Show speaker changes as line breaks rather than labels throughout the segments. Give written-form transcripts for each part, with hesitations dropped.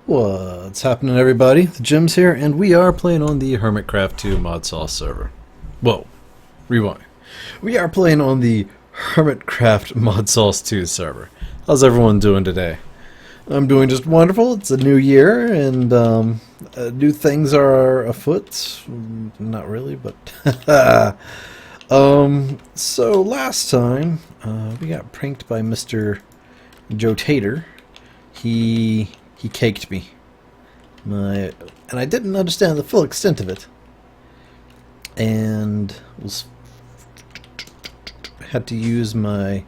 What's happening, everybody? The Jims here, and we are playing on the Hermitcraft 2 mod sauce server. Whoa, rewind. We are playing on the Hermitcraft mod sauce 2 server. How's everyone doing today? I'm doing just wonderful. It's a new year, and new things are afoot. Not really, but so last time we got pranked by Mr. Joe Tater. He caked me. And I didn't understand the full extent of it. And had to use my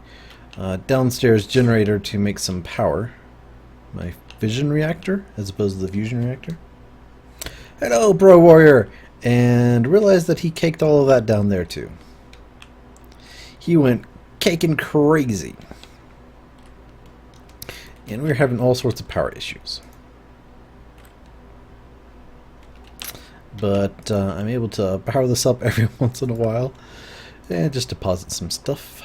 downstairs generator to make some power. My fission reactor as opposed to the fusion reactor. Hello, Bro Warrior! And realized that he caked all of that down there too. He went caking crazy. And we were having all sorts of power issues. But I'm able to power this up every once in a while and just deposit some stuff.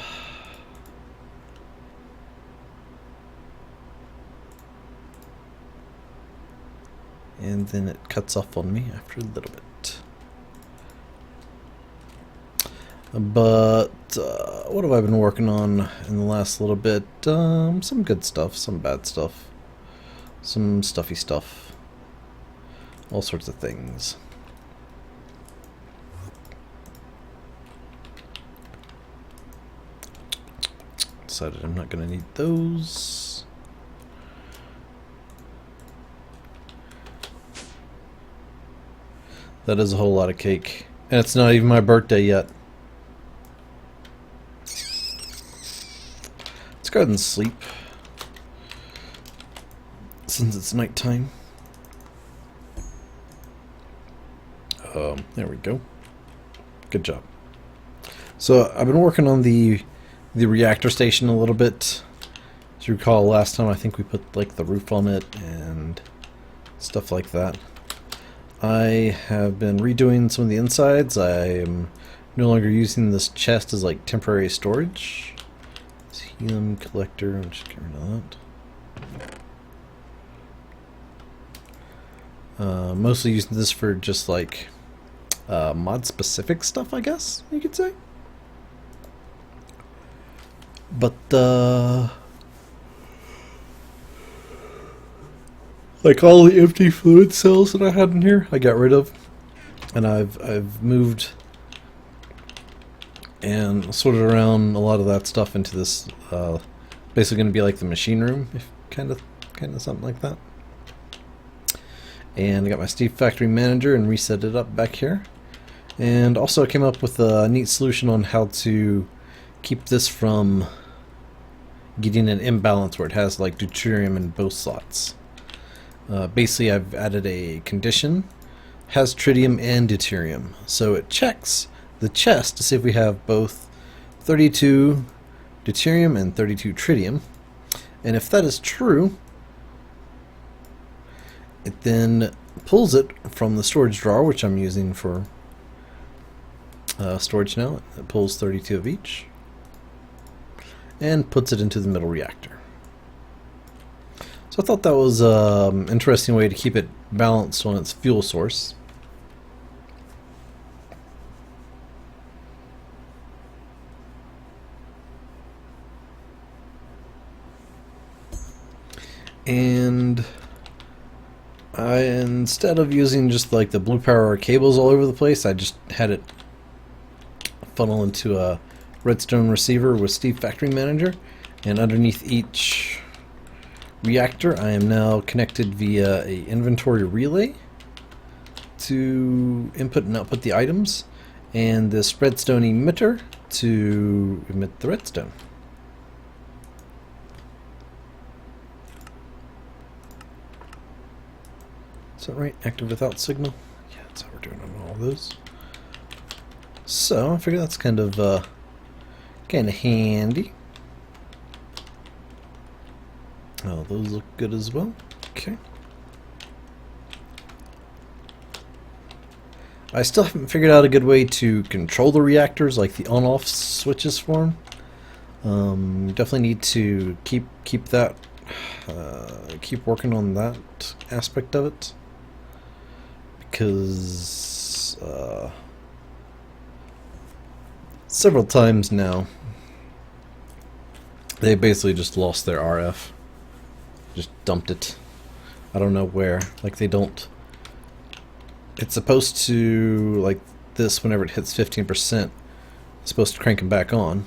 And then it cuts off on me after a little bit. But what have I been working on in the last little bit? Some good stuff, some bad stuff, some stuffy stuff, all sorts of things. Decided I'm not going to need those. That is a whole lot of cake, and it's not even my birthday yet. Let's go ahead and sleep, since it's nighttime. There we go. Good job. So I've been working on the reactor station a little bit. As you recall, last time I think we put like the roof on it and stuff like that. I have been redoing some of the insides. I am no longer using this chest as like temporary storage. Helium collector, I'm just getting rid of that. Mostly using this for just like mod specific stuff, I guess you could say. But like all the empty fluid cells that I had in here, I got rid of, and I've moved and sorted around a lot of that stuff into this. Basically, going to be like the machine room, if kind of something like that. And I got my Steve Factory Manager and reset it up back here. And also, I came up with a neat solution on how to keep this from getting an imbalance where it has like deuterium in both slots. Basically, I've added a condition, has tritium and deuterium, so it checks the chest to see if we have both 32 deuterium and 32 tritium, and if that is true, it then pulls it from the storage drawer, which I'm using for storage now. It pulls 32 of each and puts it into the middle reactor. So I thought that was an interesting way to keep it balanced on its fuel source. And instead of using just like the Bluepower cables all over the place, I just had it funnel into a redstone receiver with Steve Factory Manager, and underneath each reactor I am now connected via a inventory relay to input and output the items, and this redstone emitter to emit the redstone. Is that right? Active without signal? Yeah, that's how we're doing on all those. So I figure that's kind of handy. Oh, those look good as well. Okay. I still haven't figured out a good way to control the reactors, like the on-off switches for them. Definitely need to keep that keep working on that aspect of it, because several times now they basically just lost their RF, just dumped it. I don't know where. Like, they don't. It's supposed to, like this, whenever it hits 15%, it's supposed to crank them back on.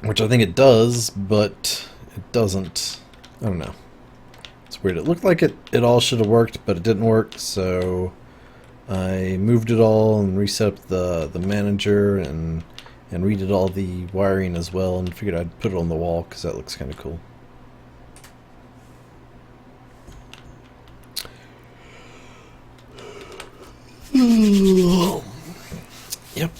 Which I think it does, but it doesn't. I don't know. It's weird. It looked like it all should have worked, but it didn't work, so I moved it all and reset up the manager and redid all the wiring as well, and figured I'd put it on the wall because that looks kind of cool. Yep.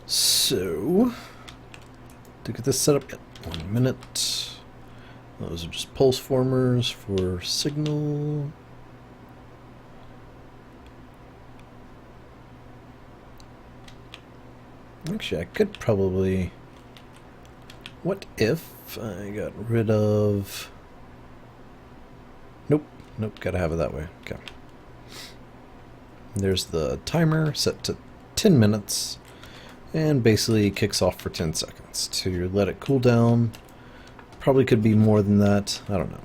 So, to get this set up, 1 minute. Those are just pulse formers for signal. Actually, I could probably... What if I got rid of... Nope, gotta have it that way. Okay. There's the timer set to 10 minutes. And basically kicks off for 10 seconds to let it cool down. Probably could be more than that. I don't know.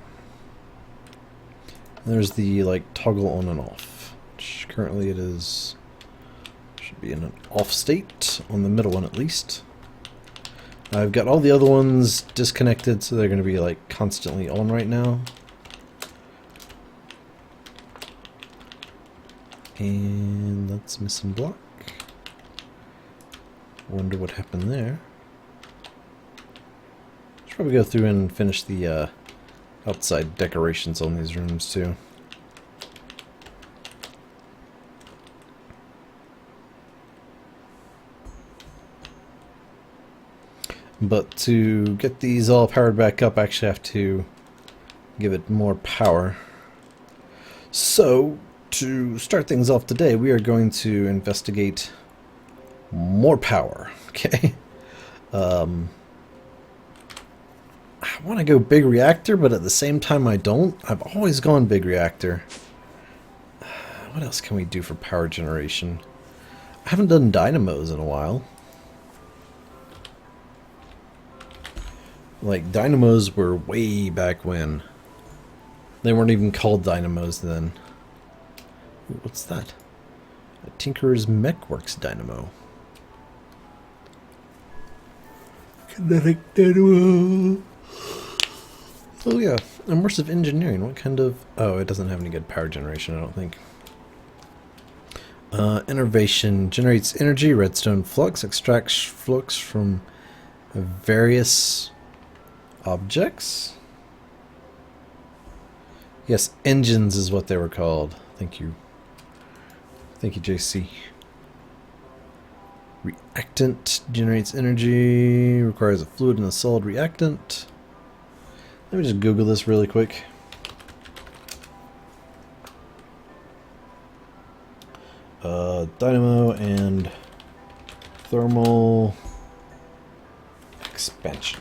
There's the toggle on and off, which currently it is should be in an off state on the middle one at least. I've got all the other ones disconnected, so they're going to be constantly on right now. And that's missing block. Wonder what happened there. Should probably go through and finish the outside decorations on these rooms too. But to get these all powered back up, I actually have to give it more power. So, to start things off today, we are going to investigate more power. Okay. I want to go big reactor, but at the same time I don't. I've always gone big reactor. What else can we do for power generation? I haven't done dynamos in a while. Dynamos were way back when. They weren't even called dynamos then. Ooh, what's that? A Tinker's Mechworks dynamo. Kinetic dynamo. Oh yeah, immersive engineering. What kind of... Oh, it doesn't have any good power generation, I don't think. Innervation generates energy, redstone flux, extracts flux from various objects. Yes, engines is what they were called. Thank you. Thank you, JC. Reactant generates energy, requires a fluid and a solid reactant. Let me just Google this really quick. Dynamo and thermal expansion.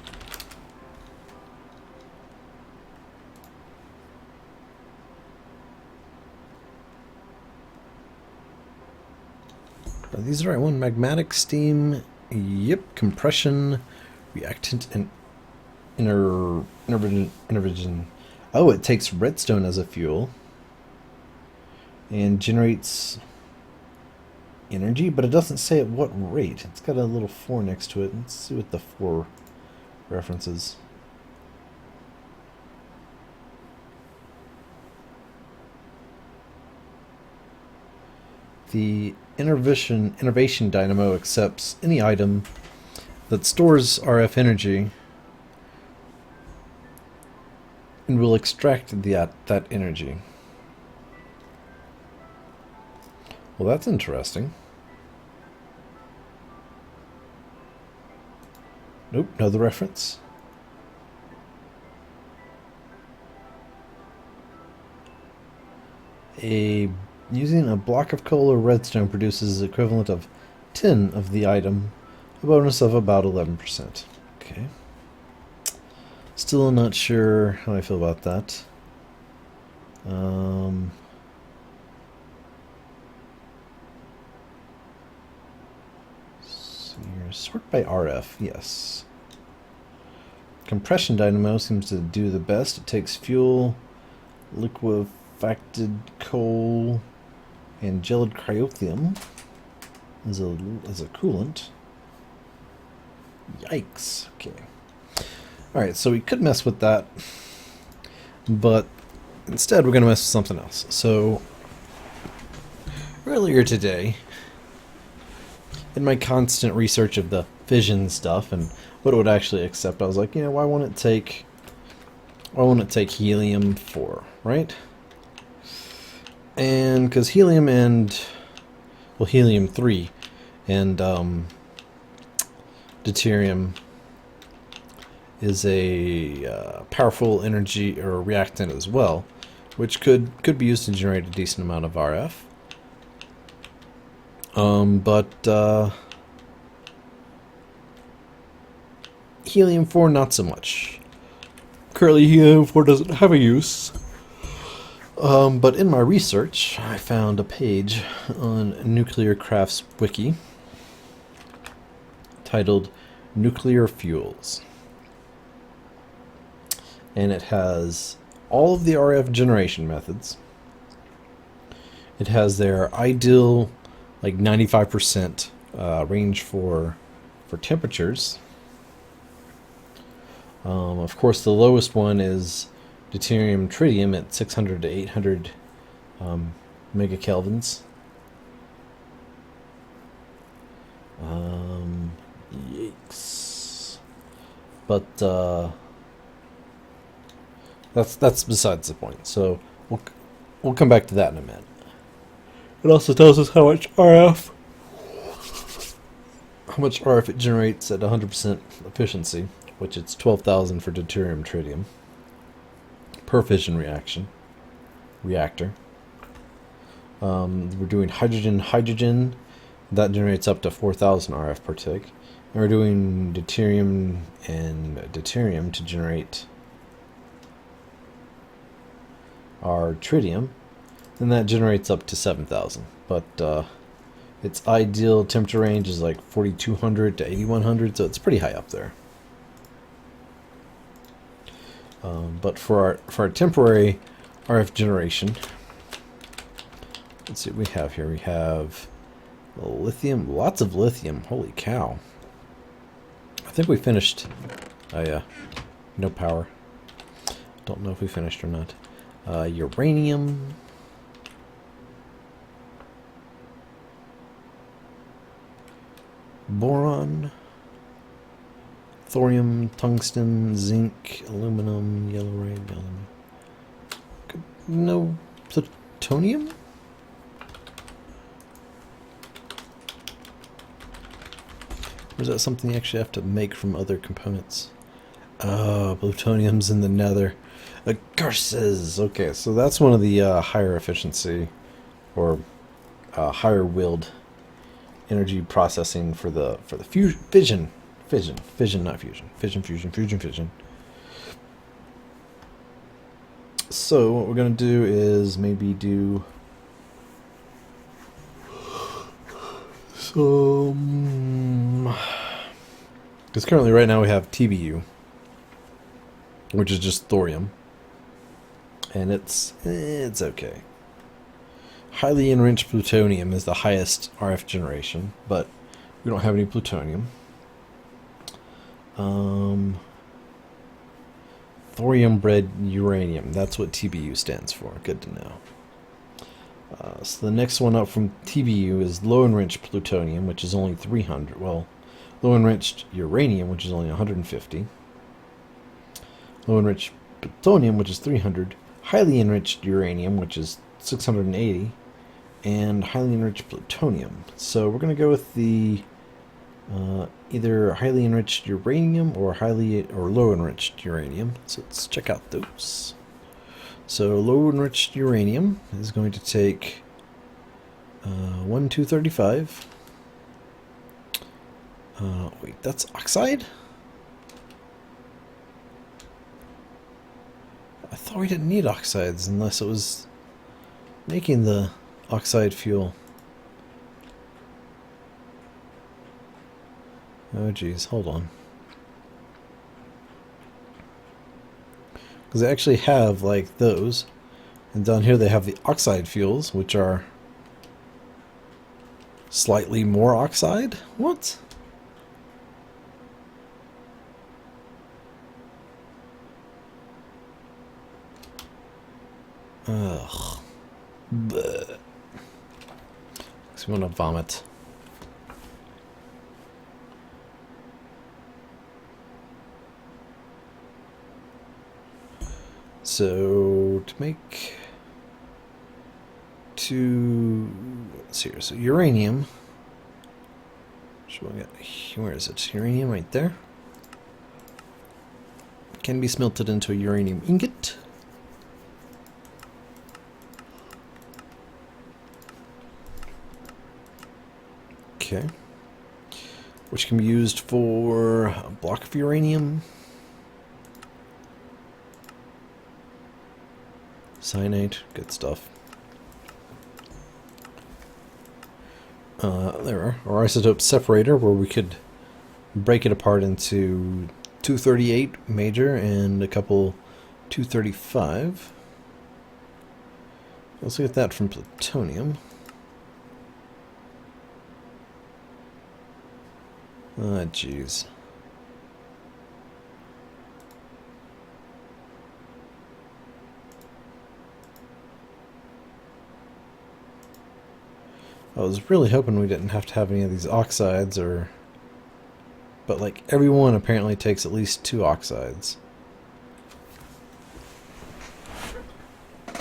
Are these the right one? Magmatic, steam, yep, compression, reactant, and intervision. Oh, it takes redstone as a fuel and generates energy, but it doesn't say at what rate. It's got a little 4 next to it. Let's see what the 4 references. The innovation dynamo accepts any item that stores RF energy and will extract that energy. Well, that's interesting. Nope, no the reference. Using a block of coal or redstone produces the equivalent of tin of the item, a bonus of about 11%. Okay. Still not sure how I feel about that. Sort by RF, yes. Compression dynamo seems to do the best. It takes fuel, liquefacted coal, and gelid cryothium as a coolant. Yikes. Okay. Alright, so we could mess with that, but instead we're going to mess with something else. So, earlier today, in my constant research of the fission stuff and what it would actually accept, I was like, why won't it take helium-4, right? And because helium-3 and deuterium is a powerful energy or reactant as well, which could be used to generate a decent amount of RF. But helium-4 not so much. Currently helium-4 doesn't have a use. But in my research, I found a page on NuclearCraft's wiki titled Nuclear Fuels. And it has all of the RF generation methods. It has their ideal, like 95% range for temperatures. Of course, the lowest one is deuterium tritium at 600 to 800 megakelvins. Yikes! But that's besides the point. So we'll come back to that in a minute. It also tells us how much RF it generates at 100% efficiency, which it's 12,000 for deuterium tritium per fission reactor. We're doing hydrogen. That generates up to 4,000 RF per tick. And we're doing deuterium and deuterium to generate our tritium, and that generates up to 7,000. But its ideal temperature range is like 4,200 to 8,100, so it's pretty high up there. But for our temporary RF generation, let's see what we have here. We have lithium, lots of lithium. Holy cow! I think we finished. Oh yeah, no power. Don't know if we finished or not. Uranium. Boron. Thorium, tungsten, zinc, aluminum, yellow ray, no plutonium? Or is that something you actually have to make from other components? Oh, plutonium's in the nether. Curses! Okay, so that's one of the higher efficiency or higher willed energy processing for the fission, not fusion. Fission. So what we're going to do is maybe do some... Because currently right now we have TBU, which is just thorium. And it's okay. Highly enriched plutonium is the highest RF generation, but we don't have any plutonium. Thorium-bred uranium. That's what TBU stands for. Good to know. So the next one up from TBU is low-enriched plutonium, which is only 300. Well, low-enriched uranium, which is only 150. Low-enriched plutonium, which is 300. Highly enriched uranium, which is 680. And highly enriched plutonium. So we're going to go with the either highly enriched uranium or low enriched uranium. So let's check out those. So low enriched uranium is going to take 1235, Wait, that's oxide? I thought we didn't need oxides unless it was making the oxide fuel. Oh geez, hold on. Because they actually have like those, and down here they have the oxide fuels, which are slightly more oxide? What? Ugh. Bleh. Makes me want to vomit. So to make let's see here. So uranium. Where is it? Uranium right there. Can be smelted into a uranium ingot. Okay. Which can be used for a block of uranium. Cyanate, good stuff. There are our isotope separator, where we could break it apart into 238 major and a couple 235. Let's look at that from plutonium. Ah, jeez. I was really hoping we didn't have to have any of these oxides, but like everyone apparently takes at least 2 oxides.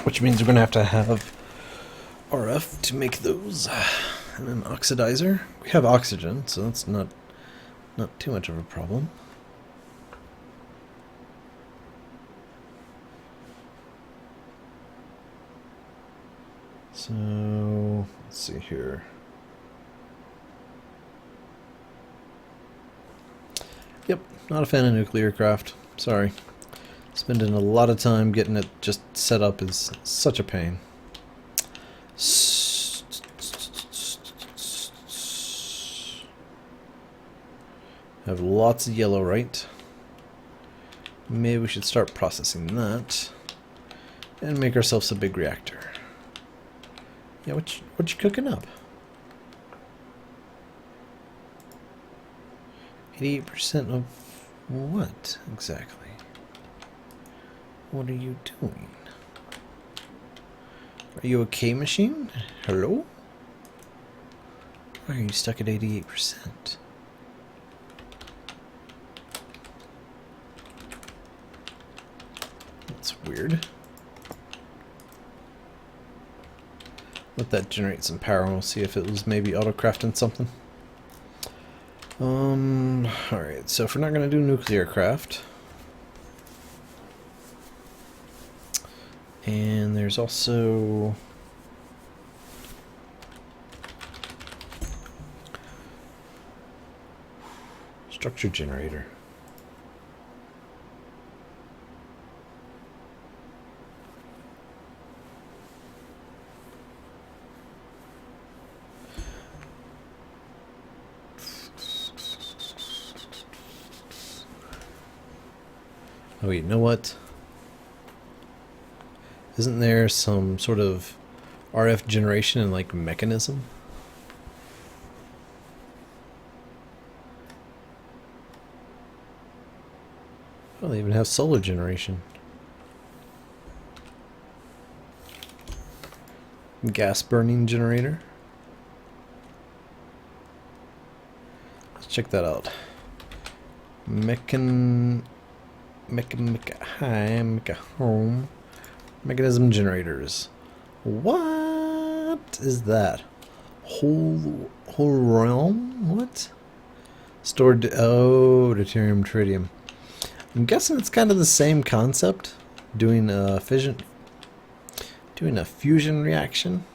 Which means we're going to have RF to make those, and an oxidizer. We have oxygen, so that's not too much of a problem. So let's see here. Yep, not a fan of NuclearCraft. Sorry. Spending a lot of time getting it just set up is such a pain. Have lots of yellow, right? Maybe we should start processing that and make ourselves a big reactor. Yeah, what you cooking up? 88% of what exactly? What are you doing? Are you okay, machine? Hello? Why are you stuck at 88%? That's weird. Let that generate some power and we'll see if it was maybe auto-crafting something. Alright, so if we're not going to do NuclearCraft. And there's also structure generator. Oh, you know what? Isn't there some sort of RF generation and like mechanism? Oh, they even have solar generation. Gas burning generator. Let's check that out. Home. Mechanism generators. What is that? Whole realm? What? Stored. Oh, deuterium, tritium. I'm guessing it's kind of the same concept. Doing a fusion reaction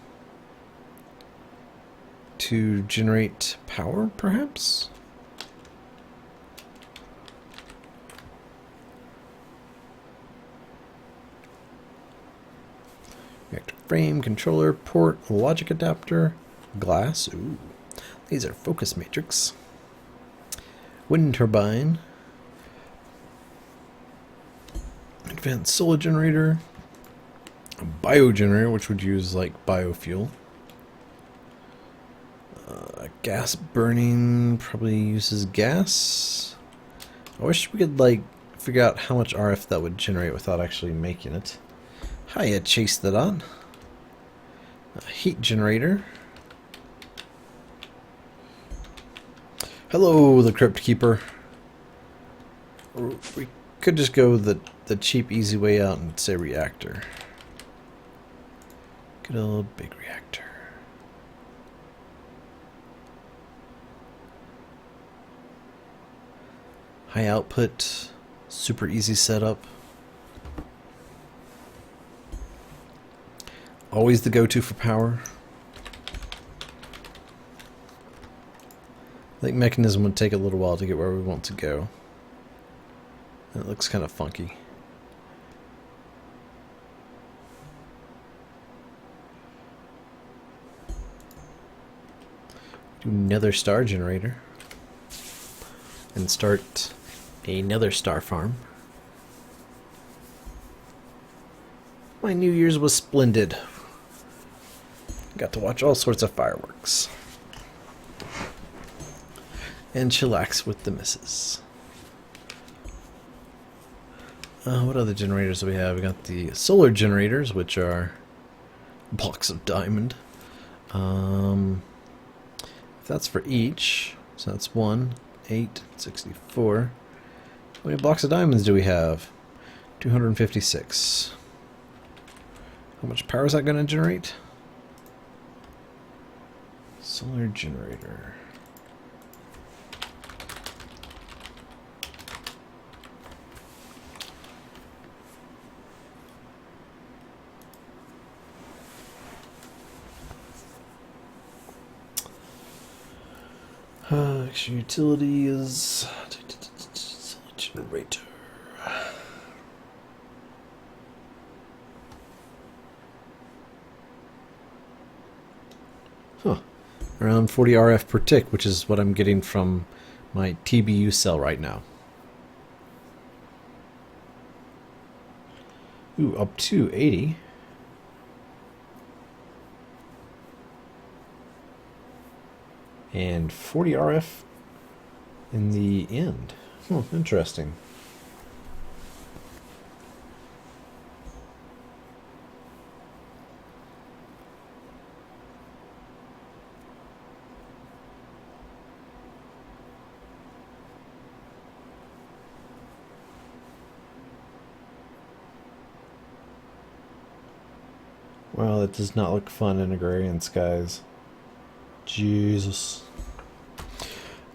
to generate power, perhaps. frame, controller, port, logic adapter, glass, ooh, laser focus matrix, wind turbine, advanced solar generator, a biogenerator, which would use like biofuel, gas burning, probably uses gas. I wish we could like figure out how much RF that would generate without actually making it. Hiya, chase that on. A heat generator. Hello, the Crypt Keeper. We could just go the cheap, easy way out and say reactor. Good old big reactor. High output, super easy setup. Always the go-to for power. I think mechanism would take a little while to get where we want to go. It looks kind of funky. Do another star generator. And start another star farm. My New Year's was splendid. Got to watch all sorts of fireworks. And chillax with the missus. What other generators do we have? We got the solar generators, which are blocks of diamond. If that's for each, so that's 1, 8, 64. How many blocks of diamonds do we have? 256. How much power is that going to generate? Solar generator. Extra utilities. Generator. Huh. Around 40 RF per tick, which is what I'm getting from my TBU cell right now. Ooh, up to 80. And 40 RF in the end. Interesting. Well, it does not look fun in agrarian skies. Jesus.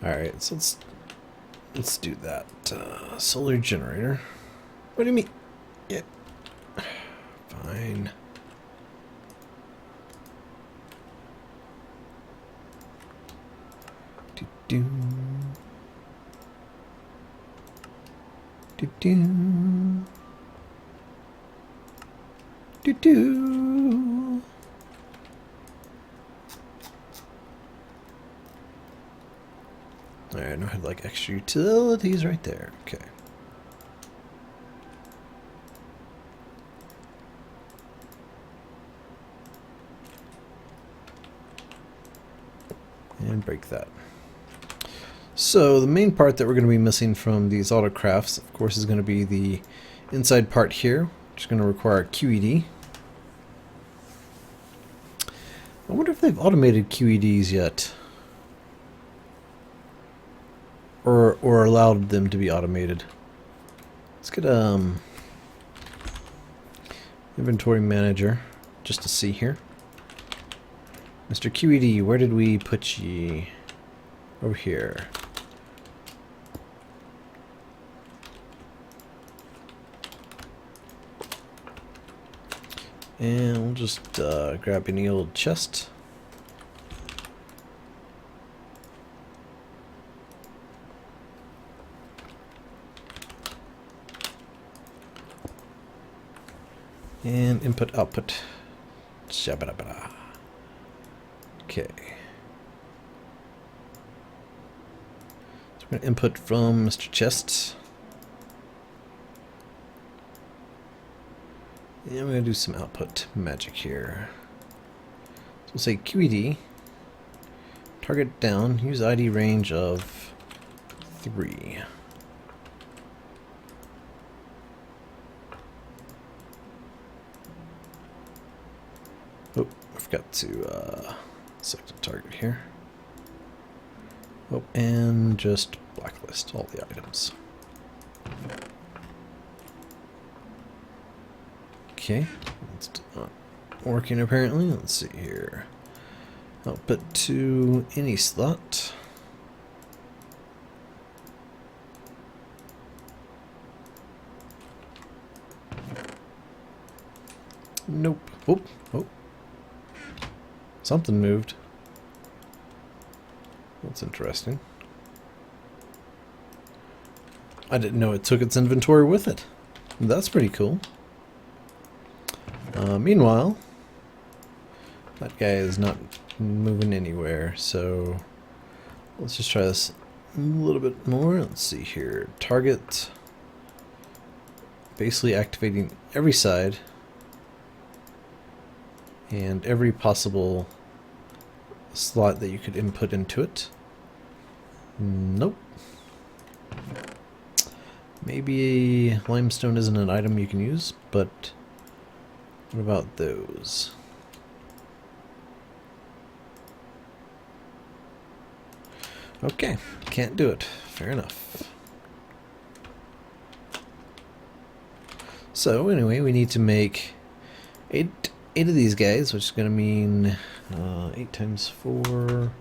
Alright, so let's do that. Solar generator. What do you mean? Yeah. Fine. Do-do. Do-do. Do-do. Alright, I had like extra utilities right there. Okay. And break that. So the main part that we're going to be missing from these autocrafts, of course, is going to be the inside part here, which is going to require QED. I wonder if they've automated QEDs yet. Or allowed them to be automated. Let's get inventory manager just to see here. Mr. QED, where did we put ye? Over here. And we'll just grab any old chest. And input output. Shabba-dabba-da. Okay. So we're going to input from Mr. Chest. And we're going to do some output magic here. So we'll say QED. Target down. Use ID range of 3. Oh, I forgot to select a target here. Oh, and just blacklist all the items. Okay, it's not working apparently. Let's see here. Output to any slot. Nope. Oh, oh. Something moved. That's interesting. I didn't know it took its inventory with it. That's pretty cool. Meanwhile, that guy is not moving anywhere, so let's just try this a little bit more. Let's see here. Target. Basically activating every side and every possible slot that you could input into it. Nope. Maybe limestone isn't an item you can use, but what about those? Okay, can't do it. Fair enough. So anyway, we need to make eight of these guys, which is going to mean 8 times 4,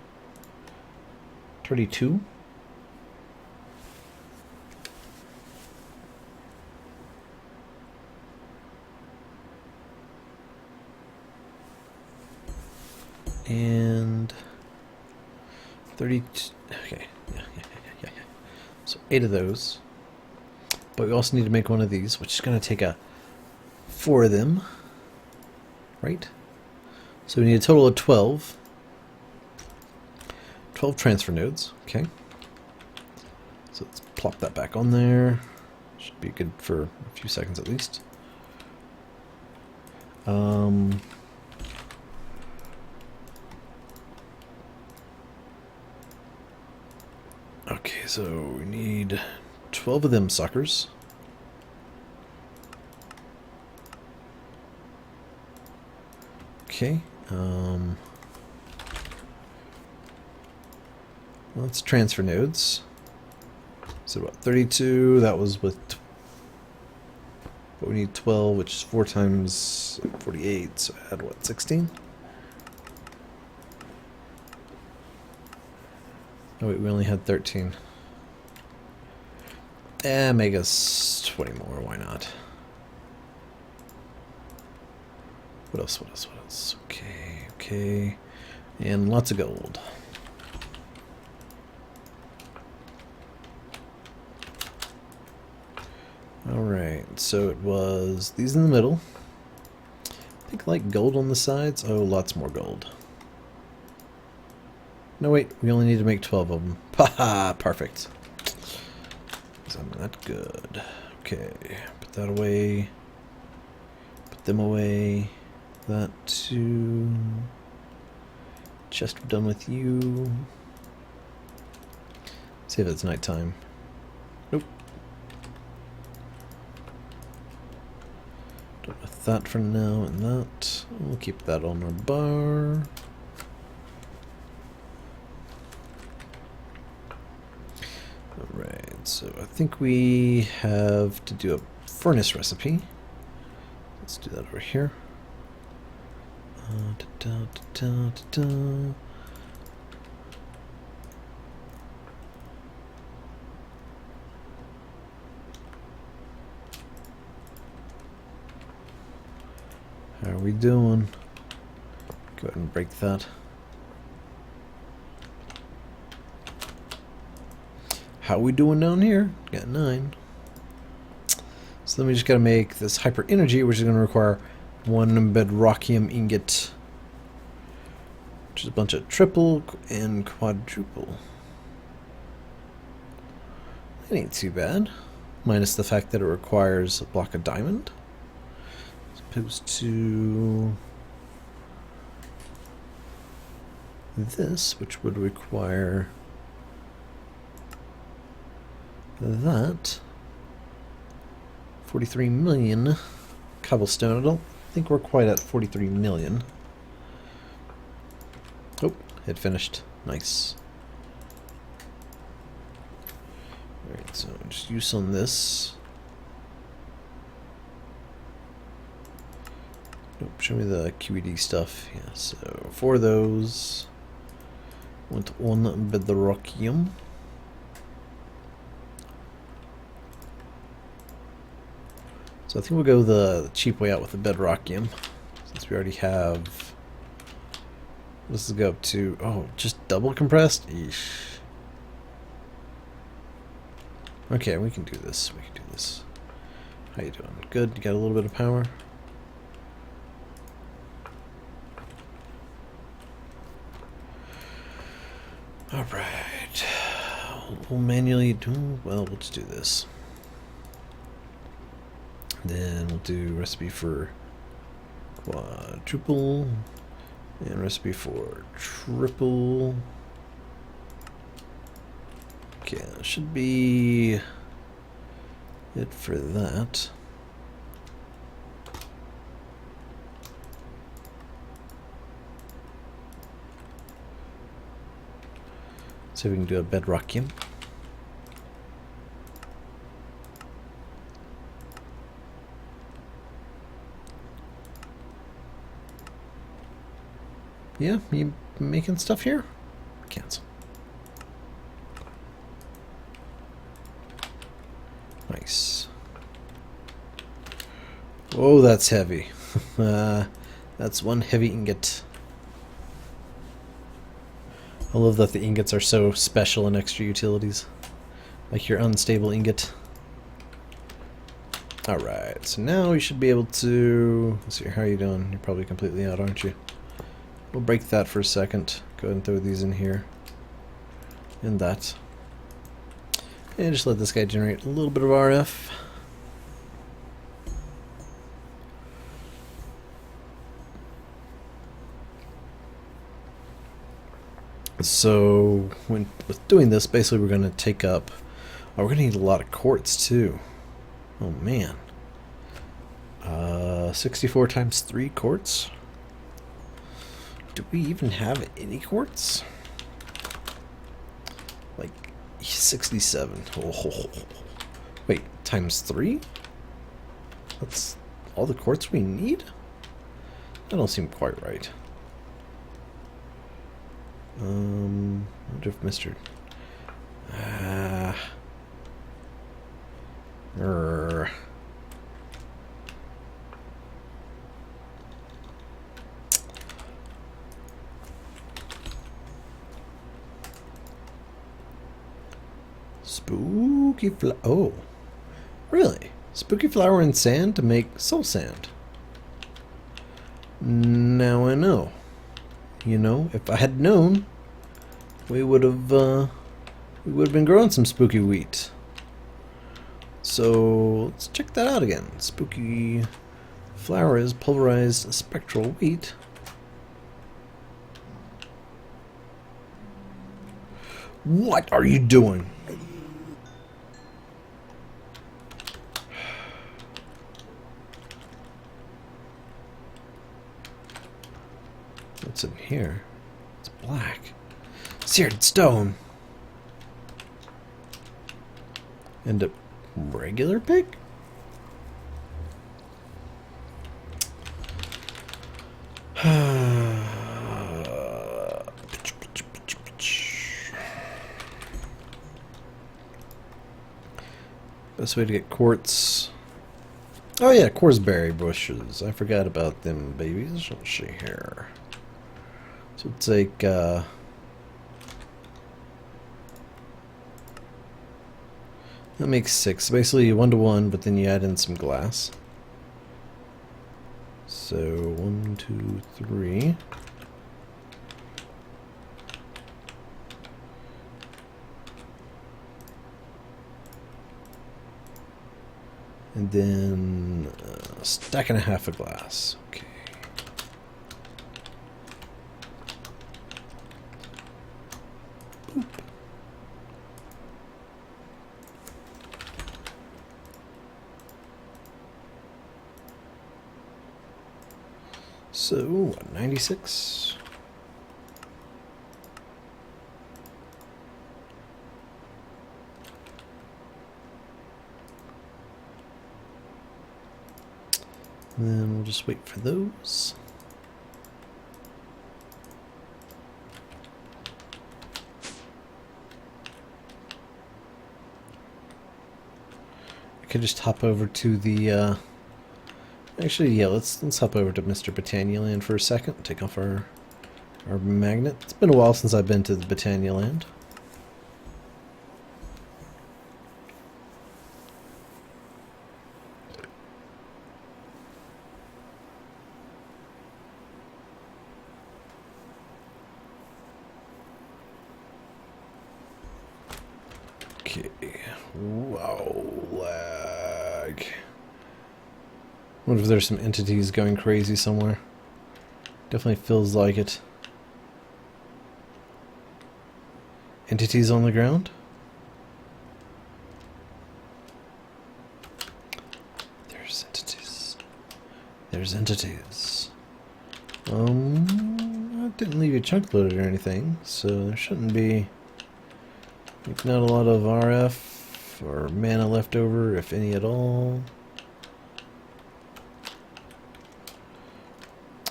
32. And 32. Okay, yeah. So 8 of those. But we also need to make one of these, which is going to take 4 of them. Right? So we need a total of 12. 12 transfer nodes. Okay. So let's plop that back on there. Should be good for a few seconds at least. Okay, so we need 12 of them suckers. Okay, let's transfer nodes. So what, 32, that was with, but we need 12, which is 4 times 48, so add what, 16? Oh wait, we only had 13. Make us 20 more, why not? What else? Okay. And lots of gold. Alright, so it was these in the middle. I think like gold on the sides. Oh, lots more gold. No, wait, we only need to make 12 of them. Haha, perfect. Because I'm not good. Okay, put that away. Put them away. That too. Chest, we're done with you. See if it's nighttime. Nope. Done with that for now, and that. We'll keep that on our bar. Alright, so I think we have to do a furnace recipe. Let's do that over here. How are we doing? Go ahead and break that. How are we doing down here? Got 9. So then we just gotta make this hyper energy, which is gonna require one bedrockium ingot, which is a bunch of triple and quadruple. That ain't too bad, minus the fact that it requires a block of diamond, as opposed to this, which would require that. 43 million cobblestone. I don't think we're quite at 43 million. Oh, it finished. Nice. Alright, so just use on this. Nope, show me the QED stuff. Yeah, so for those, want one bedrockium. So I think we'll go the cheap way out with the bedrockium, since we already have. This will go up to, oh, just double compressed? Eesh. Okay, we can do this. We can do this. How you doing? Good. You got a little bit of power? Alright. We'll manually do, well, we'll just do this. Then we'll do recipe for quadruple and recipe for triple. Okay, that should be it for that. See if we can do a bedrockium. Yeah, you making stuff here? Cancel. Nice. Oh, that's heavy. That's one heavy ingot. I love that the ingots are so special in extra utilities. Like your unstable ingot. Alright, so now we should be able to... Let's see, how are you doing? You're probably completely out, aren't you? We'll break that for a second. Go ahead and throw these in here. And that. And just let this guy generate a little bit of RF. So, with doing this, basically we're going to take up... Oh, we're going to need a lot of quartz, too. Oh, man. 64 times 3 quartz? Do we even have any quartz? Like 67. Oh. Wait, times 3? That's all the quartz we need? That don't seem quite right. I wonder if Mr. Spooky oh, really? Spooky flower and sand to make soul sand. Now I know. You know, if I had known, we would have been growing some spooky wheat. So let's check that out again. Spooky flower is pulverized spectral wheat. What are you doing? What's in here? It's black. Seared stone. And a regular pig? Best way to get quartz. Oh yeah, quartzberry bushes. I forgot about them babies. Let's see here. So we'll take that makes 6. Basically 1 to 1, but then you add in some glass. So 1, 2, 3. And then a stack and a half of glass. Okay. Boop. So, what, 96? And then we'll just wait for those. I could just hop over to the actually, yeah, let's hop over to Mr. Britannia Land for a second. Take off our magnet. It's been a while since I've been to the Britannia Land. Okay. Wow, lag. Wonder if there's some entities going crazy somewhere. Definitely feels like it. Entities on the ground? There's entities. There's entities. I didn't leave a chunk loaded or anything, so there shouldn't be not a lot of RF or mana left over, if any at all.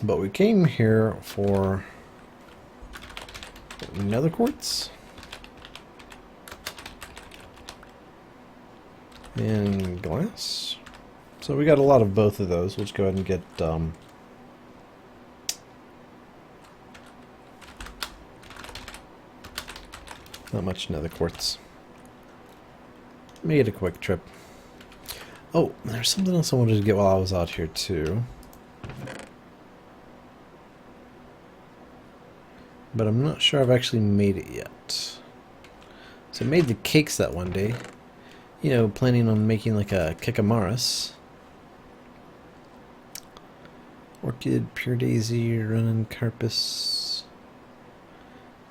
But we came here for nether quartz and glass. So we got a lot of both of those. Let's go ahead and get not much nether quartz. Made a quick trip. Oh, there's something else I wanted to get while I was out here too. But I'm not sure I've actually made it yet. So I made the cakes that one day. You know, planning on making like a kikamaris. Orchid, pure daisy, running carpus,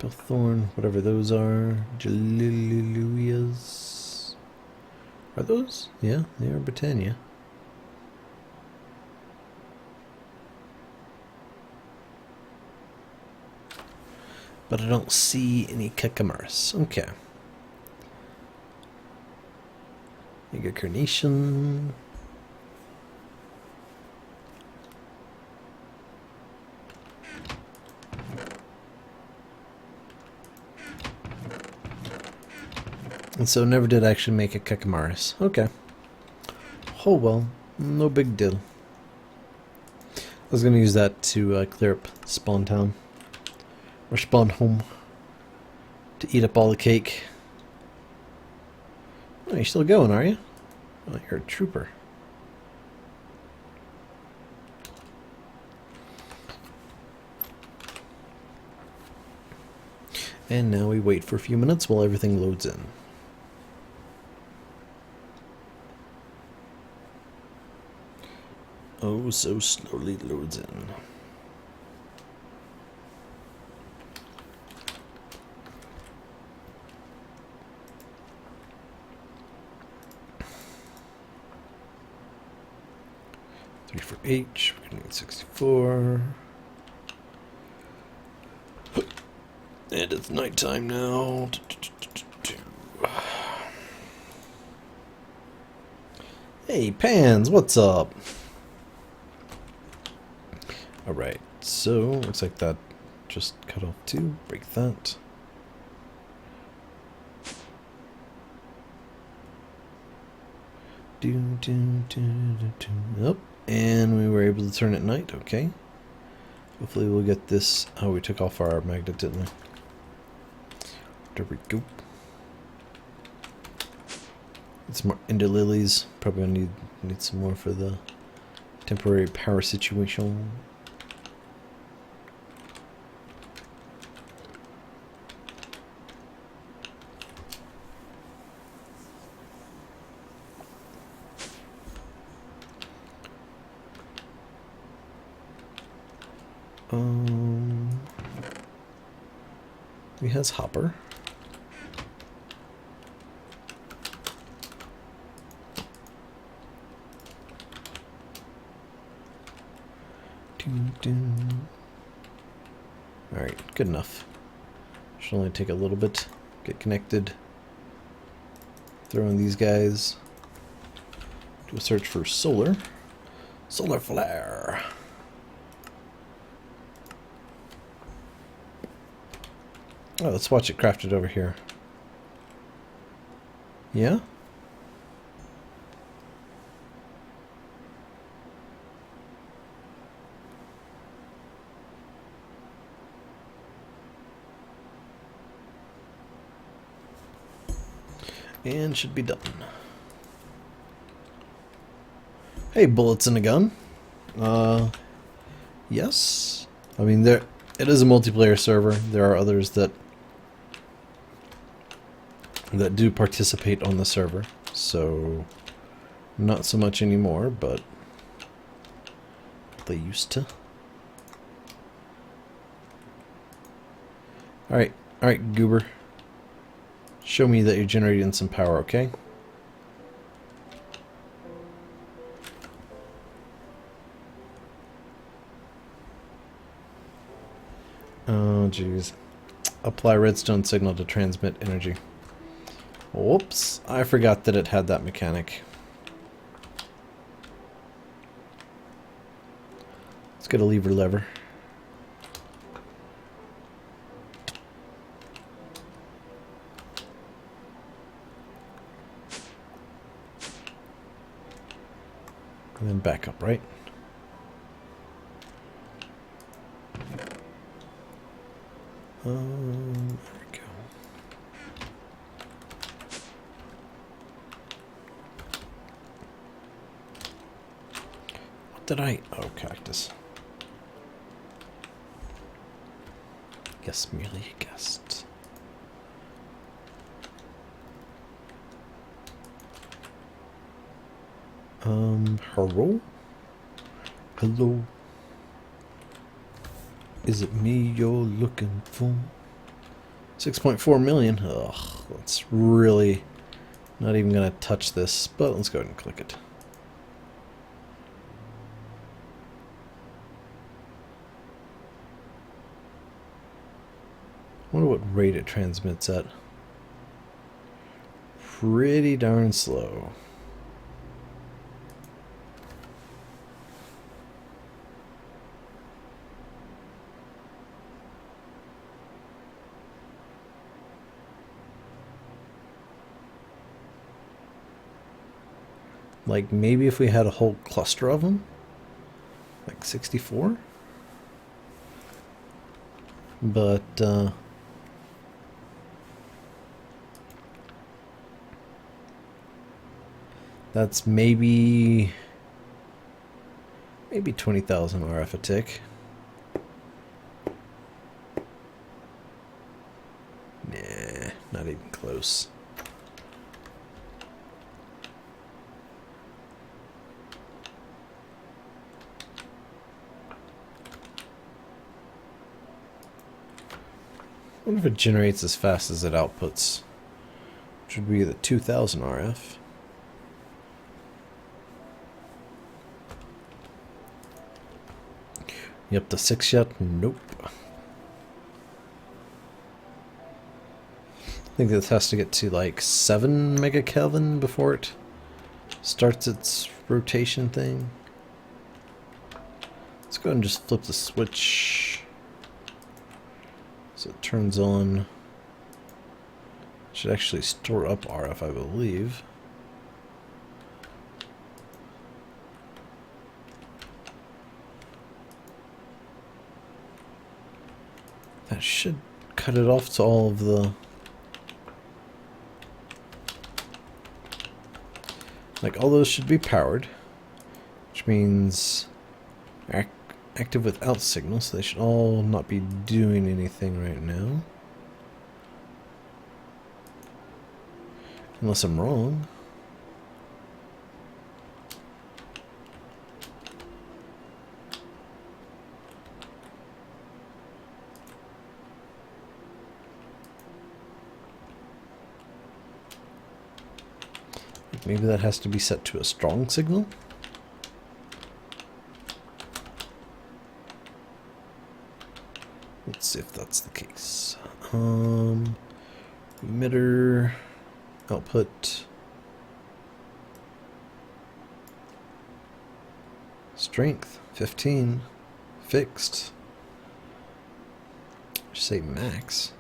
Bellthorn, whatever those are. Jaliluyas. Are those? Yeah, they are Britannia. But I don't see any kikamaris. Okay. Mega carnation. And so never did actually make a kikamaris. Okay. Oh well, no big deal. I was going to use that to clear up Spawn Town. Or Spawn Home. To eat up all the cake. Oh, you're still going, are you? Oh, you're a trooper. And now we wait for a few minutes while everything loads in. Oh, so slowly loads in. For H, we're gonna need 64. And it's nighttime now. Hey, Pans, what's up? Alright, so looks like that just cut off two. Break that. Nope. And we were able to turn at night. Okay. Hopefully we'll get this. Oh, we took off our magnet, didn't we? There we go. It's more Ender Lilies. Probably gonna need some more for the Temporary power situation. He has hopper. Alright, good enough. Should only take a little bit. Get connected. Throw in these guys. Do a search for solar. Solar flare. Oh, let's watch it crafted over here. Yeah? And should be done. Hey, bullets in a gun. Yes. I mean, it is a multiplayer server. There are others that do participate on the server, so not so much anymore, but they used to. Alright, Goober. Show me that you're generating some power, okay? Oh, jeez. Apply redstone signal to transmit energy. Whoops, I forgot that it had that mechanic. Let's get a lever. And then back up, right? There we go. What did I... Oh, cactus. Yes, merely a guest. Hello? Hello? Is it me you're looking for? 6.4 million? Ugh, that's really not even gonna touch this, but let's go ahead and click it. I wonder what rate it transmits at. Pretty darn slow. Like, maybe if we had a whole cluster of them? Like 64? But, that's maybe 20,000 RF a tick. Nah, not even close. I wonder if it generates as fast as it outputs. Which would be the 2000 RF. You up to 6 yet? Nope. I think this has to get to like 7 megakelvin before it starts its rotation thing. Let's go ahead and just flip the switch so it turns on. Should actually store up RF, I believe. That should cut it off to all of the... Like, all those should be powered. which means active without signal, so they should all not be doing anything right now. Unless I'm wrong. Maybe that has to be set to a strong signal. Let's see if that's the case. Emitter, output, strength 15, fixed. Just say max.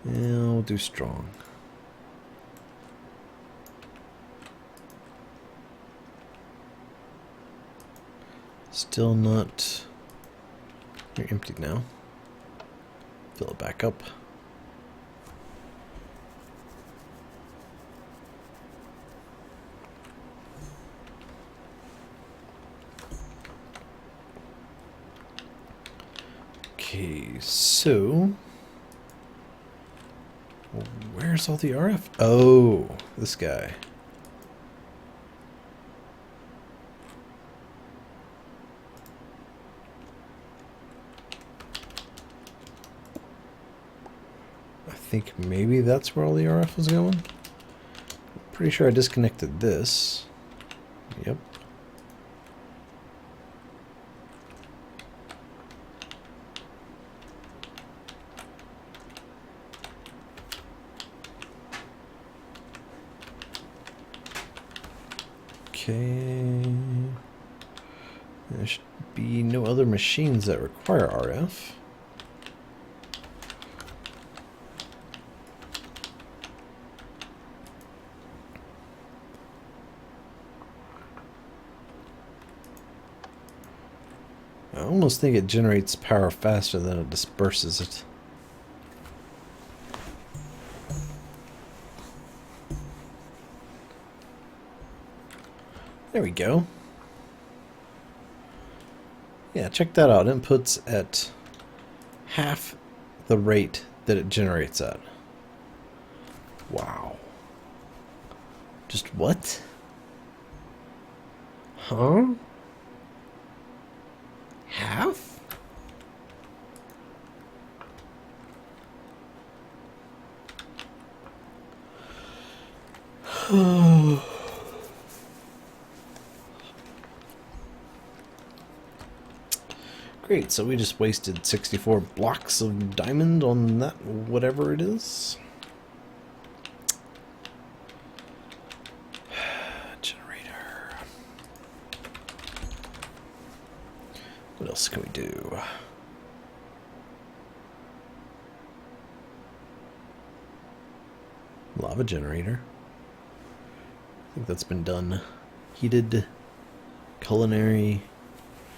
Yeah, we'll do strong. Still not. You're empty now. Fill it back up. Okay, so where's all the RF? Oh, this guy. I think maybe that's where all the RF was going. Pretty sure I disconnected this. Yep. Okay. There should be no other machines that require RF. I almost think it generates power faster than it disperses it. There we go. Yeah, check that out. Inputs at half the rate that it generates at. Wow. Just what? Huh? Half? Great, so we just wasted 64 blocks of diamond on that, whatever it is. Generator. What else can we do? Lava generator. I think that's been done. Heated, culinary,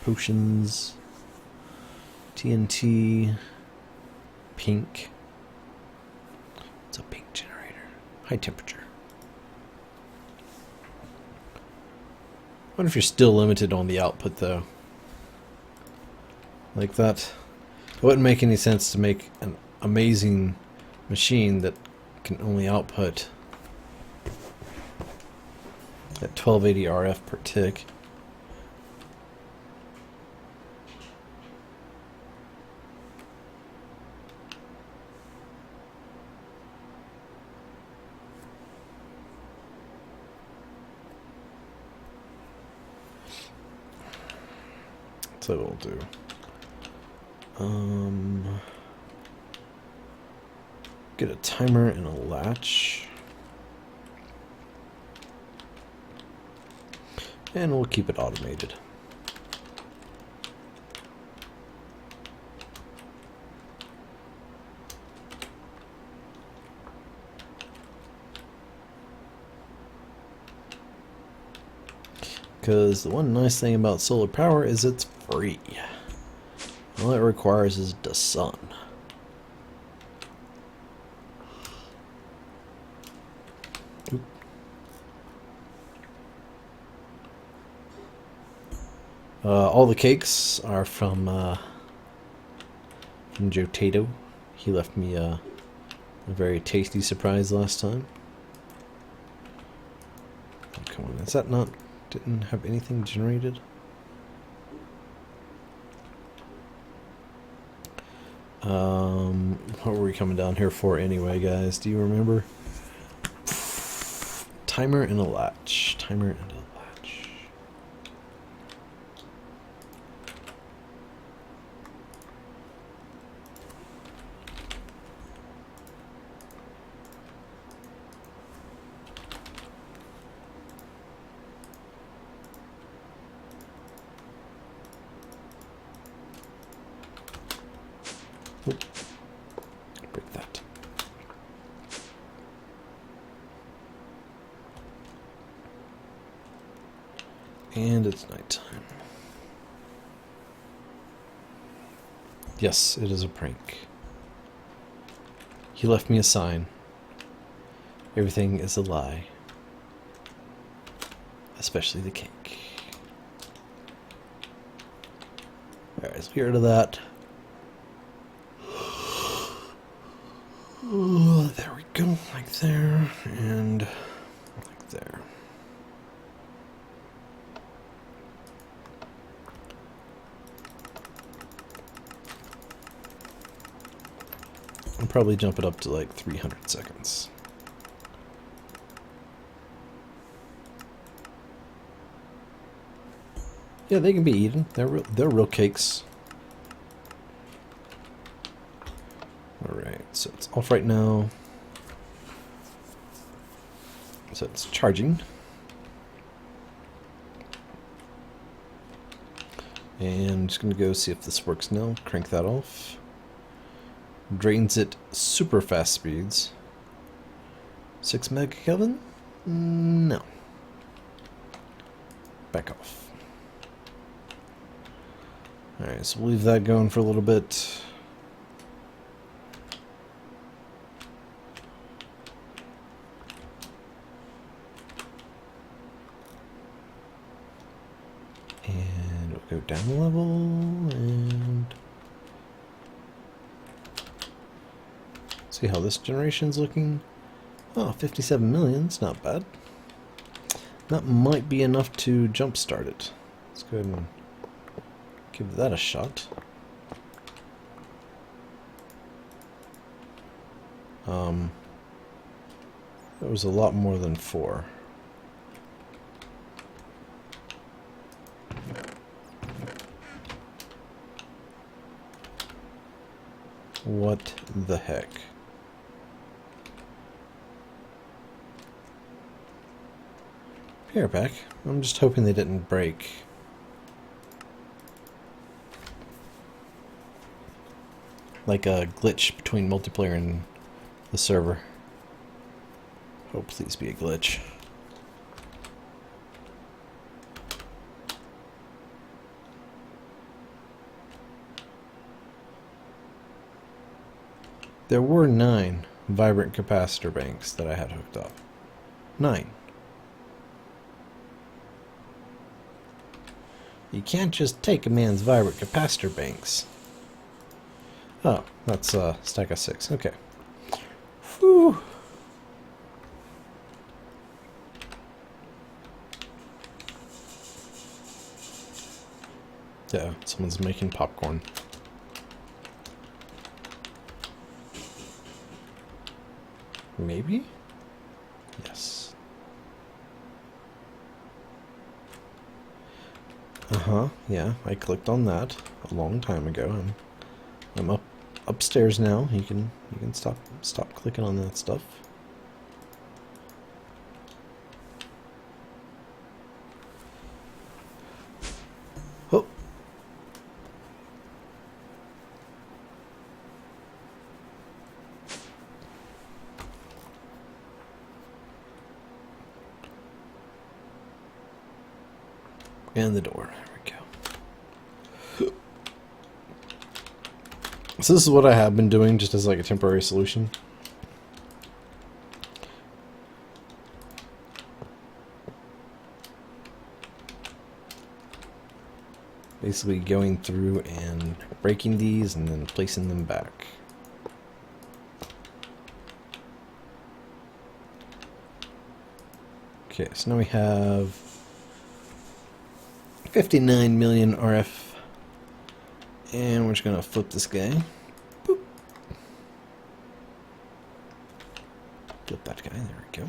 potions, TNT, pink. It's a pink generator. High temperature. I wonder if you're still limited on the output though. Like that. It wouldn't make any sense to make an amazing machine that can only output at 1280 RF per tick. So we'll do. Get a timer and a latch. And we'll keep it automated. Because the one nice thing about solar power is it's free. All it requires is the sun. Oop. All the cakes are from Joe Tato. He left me a very tasty surprise last time. Oh, come on, is that not... didn't have anything generated? What were we coming down here for anyway, guys? Do you remember? Timer and a latch. Timer and a latch. Oop. Break that. And it's nighttime. Yes, it is a prank. He left me a sign. Everything is a lie. Especially the cake. Alright, let's get rid of that. Oh, there we go, like there, and like there. I'll probably jump it up to like 300 seconds. Yeah, they can be eaten. They're real cakes. Alright, so it's off right now. So it's charging. And I'm just going to go see if this works now. Crank that off. Drains it super fast speeds. 6 megakelvin? No. Back off. Alright, so we'll leave that going for a little bit. And we'll go down a level and see how this generation's looking. Oh, 57 million, it's not bad. That might be enough to jumpstart it. Let's go ahead and give that a shot. That was a lot more than 4. What the heck? Here, back. I'm just hoping they didn't break. Like a glitch between multiplayer and the server. Oh, please be a glitch. There were 9 vibrant capacitor banks that I had hooked up. 9. You can't just take a man's vibrant capacitor banks. Oh, that's a stack of 6. Okay. Whew. Yeah, someone's making popcorn. Maybe? Yes. Uh-huh, yeah, I clicked on that a long time ago. I'm upstairs now. You can stop clicking on that stuff. Oh. And the door. There we go. So this is what I have been doing just as like a temporary solution. Basically going through and breaking these and then placing them back. Okay, so now we have 59 million RF, and we're just gonna flip this guy. Boop. Flip that guy, there we go.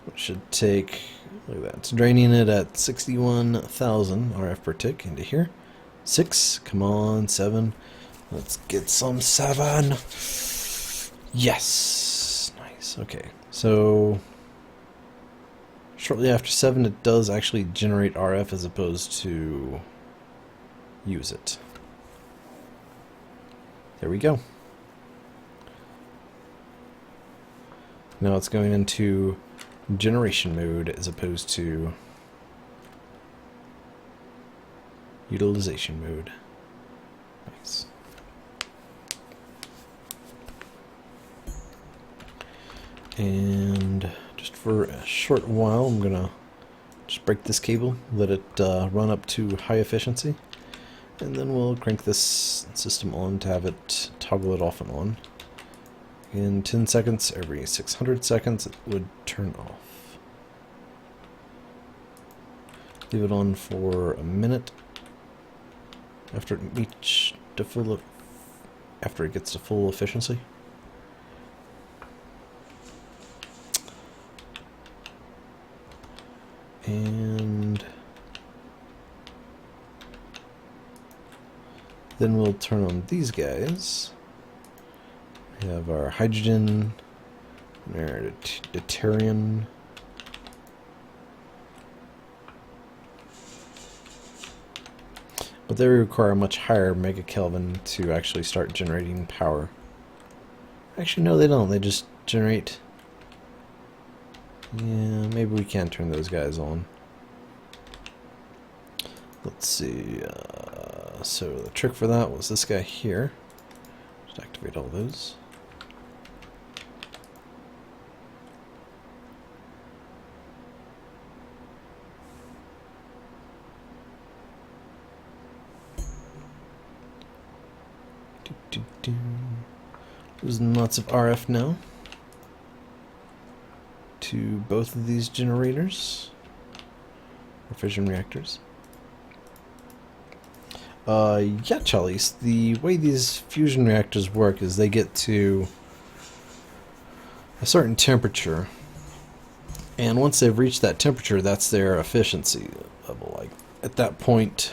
It should take, look at that, it's draining it at 61,000 RF per tick into here. 6, come on, 7. Let's get some 7. Yes, nice, okay. So shortly after 7, it does actually generate RF as opposed to use it. There we go. Now it's going into generation mode as opposed to utilization mode. Nice. And just for a short while, I'm gonna just break this cable, let it run up to high efficiency, and then we'll crank this system on to have it toggle it off and on. In 10 seconds, every 600 seconds, it would turn off. Leave it on for a minute after it gets to full efficiency. And then we'll turn on these guys. We have our hydrogen, our deuterium, but they require a much higher megakelvin to actually start generating power. Actually, no, they don't. They just generate. Yeah, maybe we can turn those guys on. Let's see. So the trick for that was this guy here. Just activate all those. Losing lots of RF now to both of these generators, or fission reactors. Yeah, Charlies, the way these fusion reactors work is they get to a certain temperature, and once they've reached that temperature, that's their efficiency level. Like, at that point,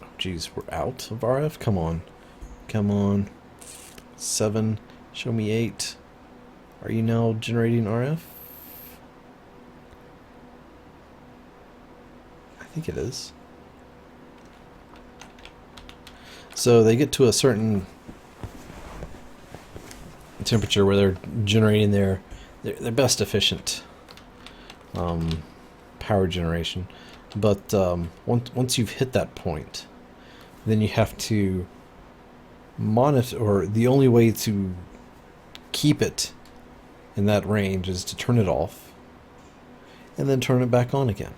oh geez, we're out of RF? Come on. Come on. 7, show me 8. Are you now generating RF? I think it is. So they get to a certain temperature where they're generating their best efficient power generation. But once you've hit that point, then you have to monitor, or the only way to keep it in that range is to turn it off and then turn it back on again.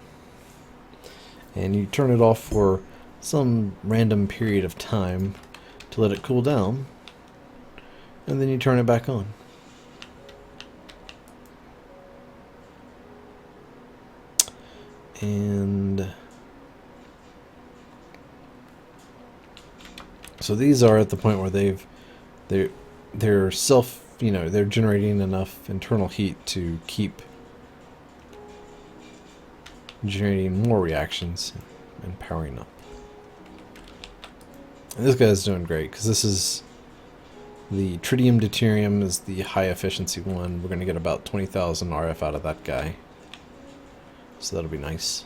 And you turn it off for some random period of time to let it cool down, and then you turn it back on. And so these are at the point where they're self, they're generating enough internal heat to keep generating more reactions and powering up. And this guy's doing great because this is the tritium deuterium is the high efficiency one. We're going to get about 20,000 RF out of that guy, so that'll be nice.